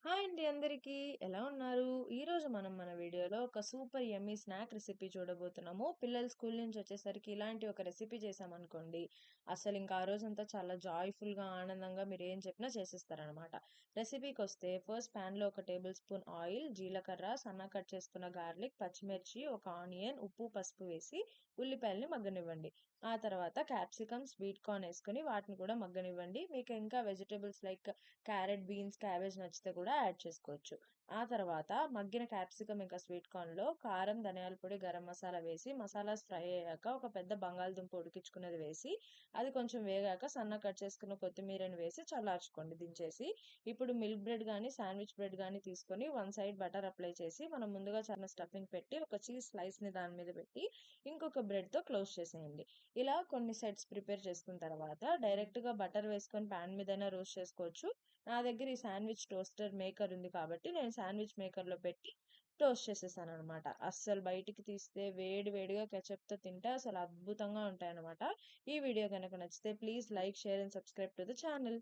Hi అండి అందరికీ. ఎలా ఉన్నారు? ఈరోజు మనం మన వీడియోలో ఒక సూపర్ యమ్మీ స్నాక్ రెసిపీ చూడబోతున్నాము. పిల్లలు స్కూల్ నుంచి వచ్చేసరికి ఇలాంటి ఒక రెసిపీ చేశామనుకోండి, అసలింక ఆ రోజంతా చాలా జాయ్‌ఫుల్‌గా, ఆనందంగా మీరేం చెప్పినా చేసేస్తారనమాట. రెసిపీకొస్తే ఫస్ట్ పాన్‌లో ఒక టేబుల్ స్పూన్ ఆయిల్, జీలకర్ర, సన్నగా కట్ చేసుకున్న గార్లిక్, పచ్చిమిర్చి, ఒక ఆనియన్, ఉప్పు, పసుపు వేసి ఉల్లిపాయలని మగ్గనివ్వండి. ఆ తర్వాత క్యాప్సికమ్, స్వీట్ కార్న్ ఏసుకొని వాటిని కూడా మగ్గనివ్వండి. మీకు ఇంకా vegetables like carrot, beans, cabbage నచ్చితే కూడా యాడ్ చేసుకోవచ్చు. ఆ తర్వాత మగ్గిన క్యాప్సికమ్ ఇంకా స్వీట్ కార్న్‌లో కారం, ధనియాల పొడి, గరం మసాలా వేసి మసాలాస్ ఫ్రై అయ్యాక ఒక పెద్ద బంగాళదుంప ఉడికించుకున్నది వేసి, అది కొంచెం వేగాక సన్నగా కట్ చేసుకున్న కొత్తిమీరని వేసి చల్లార్చుకోండి దించేసి. ఇప్పుడు మిల్క్ బ్రెడ్ గానీ, శాండ్‌విచ్ బ్రెడ్ గానీ తీసుకొని వన్ సైడ్ బటర్ అప్లై చేసి, మనం ముందుగా స్టఫింగ్ పెట్టి ఒక చీజ్ స్లైస్‌ని దాని మీద పెట్టి, ఇంకొక బ్రెడ్‌తో క్లోజ్ చేసేయండి. ఇలా కొన్ని సెట్స్ ప్రిపేర్ చేసుకున్న తర్వాత డైరెక్ట్‌గా బటర్ వేసుకొని పాన్ మీదైనా రోస్ట్ చేసుకోవచ్చు. నా దగ్గర ఈ శాండ్‌విచ్ టోస్టర్ మేకర్ ఉంది కాబట్టి నేను శాండ్‌విచ్ మేకర్‌లో పెట్టి టోస్ట్ చేసేసాననమాట. అస్సలు బయటికి తీస్తే వేడి వేడిగా కెచప్‌తో తింటే అసలు అద్భుతంగా ఉంటాయన్నమాట. ఈ వీడియో గనక నచ్చితే please like, share and subscribe to the channel.